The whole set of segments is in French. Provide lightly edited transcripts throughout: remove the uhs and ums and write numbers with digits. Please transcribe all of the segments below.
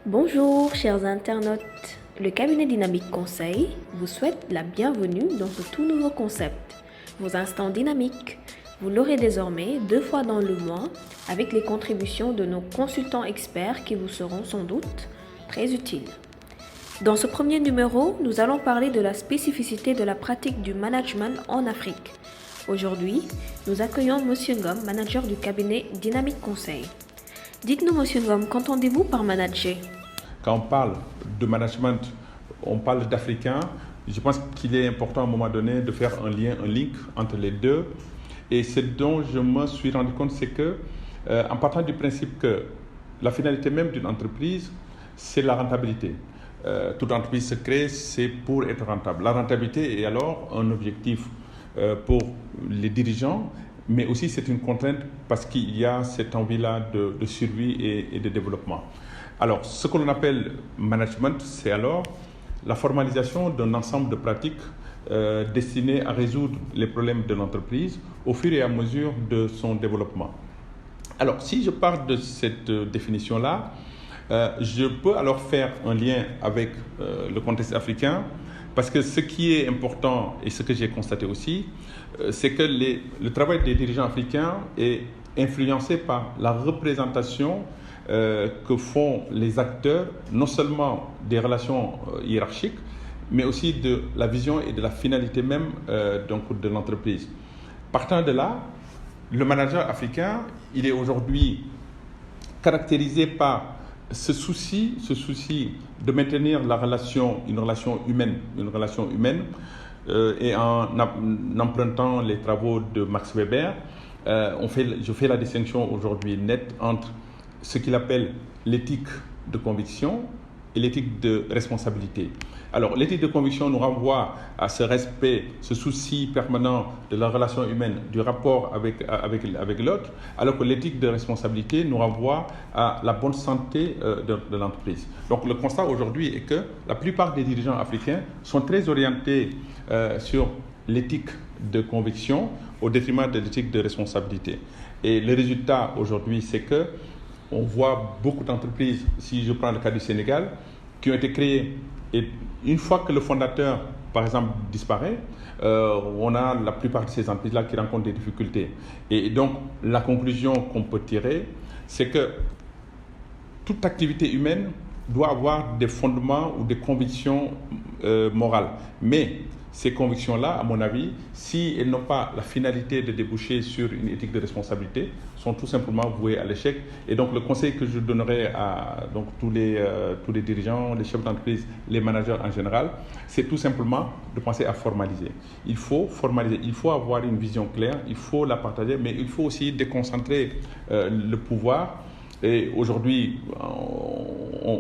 Bonjour chers internautes, le cabinet Dynamique Conseil vous souhaite la bienvenue dans ce tout nouveau concept, vos instants dynamiques. Vous l'aurez désormais 2 fois dans le mois avec les contributions de nos consultants experts qui vous seront sans doute très utiles. Dans ce premier numéro, nous allons parler de la spécificité de la pratique du management en Afrique. Aujourd'hui, nous accueillons Monsieur Ngom, manager du cabinet Dynamique Conseil. Dites-nous, Monsieur Ngom, qu'entendez-vous par manager? Quand on parle de management, on parle d'Africains. Je pense qu'il est important à un moment donné de faire un link entre les deux. Et ce dont je me suis rendu compte, c'est que, en partant du principe que la finalité même d'une entreprise, c'est la rentabilité. Toute entreprise se crée, c'est pour être rentable. La rentabilité est alors un objectif pour les dirigeants, mais aussi c'est une contrainte parce qu'il y a cette envie-là de survie et de développement. Alors, ce que l'on appelle management, c'est alors la formalisation d'un ensemble de pratiques destinées à résoudre les problèmes de l'entreprise au fur et à mesure de son développement. Alors, si je pars de cette définition-là, je peux alors faire un lien avec le contexte africain, parce que ce qui est important et ce que j'ai constaté aussi, c'est que le travail des dirigeants africains est influencé par la représentation que font les acteurs, non seulement des relations hiérarchiques, mais aussi de la vision et de la finalité même de l'entreprise. Partant de là, le manager africain, il est aujourd'hui caractérisé par ce souci de maintenir une relation humaine, et en empruntant les travaux de Max Weber, je fais la distinction aujourd'hui nette entre ce qu'il appelle l'éthique de conviction et l'éthique de responsabilité. Alors, l'éthique de conviction nous renvoie à ce respect, ce souci permanent de la relation humaine, du rapport avec l'autre, alors que l'éthique de responsabilité nous renvoie à la bonne santé de l'entreprise. Donc, le constat aujourd'hui est que la plupart des dirigeants africains sont très orientés sur l'éthique de conviction au détriment de l'éthique de responsabilité. Et le résultat aujourd'hui, c'est que on voit beaucoup d'entreprises, si je prends le cas du Sénégal, qui ont été créées. Et une fois que le fondateur, par exemple, disparaît, on a la plupart de ces entreprises-là qui rencontrent des difficultés. Et donc, la conclusion qu'on peut tirer, c'est que toute activité humaine doit avoir des fondements ou des convictions morales. Mais ces convictions-là, à mon avis, si elles n'ont pas la finalité de déboucher sur une éthique de responsabilité, sont tout simplement vouées à l'échec. Et donc le conseil que je donnerais à tous les dirigeants, les chefs d'entreprise, les managers en général, c'est tout simplement de penser à formaliser. Il faut formaliser, il faut avoir une vision claire, il faut la partager, mais il faut aussi déconcentrer le pouvoir. Et aujourd'hui,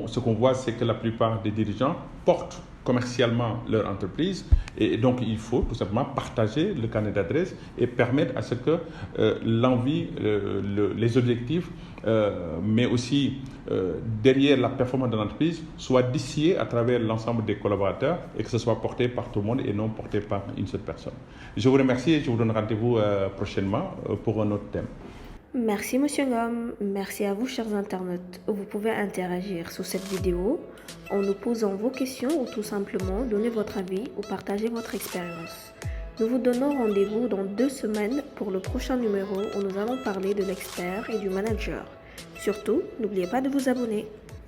ce qu'on voit, c'est que la plupart des dirigeants portent commercialement leur entreprise, et donc il faut tout simplement partager le carnet d'adresse et permettre à ce que l'envie, les objectifs, mais aussi derrière la performance de l'entreprise soient distillés à travers l'ensemble des collaborateurs et que ce soit porté par tout le monde et non porté par une seule personne. Je vous remercie et je vous donne rendez-vous prochainement pour un autre thème. Merci Monsieur Ngom, merci à vous chers internautes. Vous pouvez interagir sous cette vidéo en nous posant vos questions ou tout simplement donner votre avis ou partager votre expérience. Nous vous donnons rendez-vous dans 2 semaines pour le prochain numéro où nous allons parler de l'expert et du manager. Surtout, n'oubliez pas de vous abonner.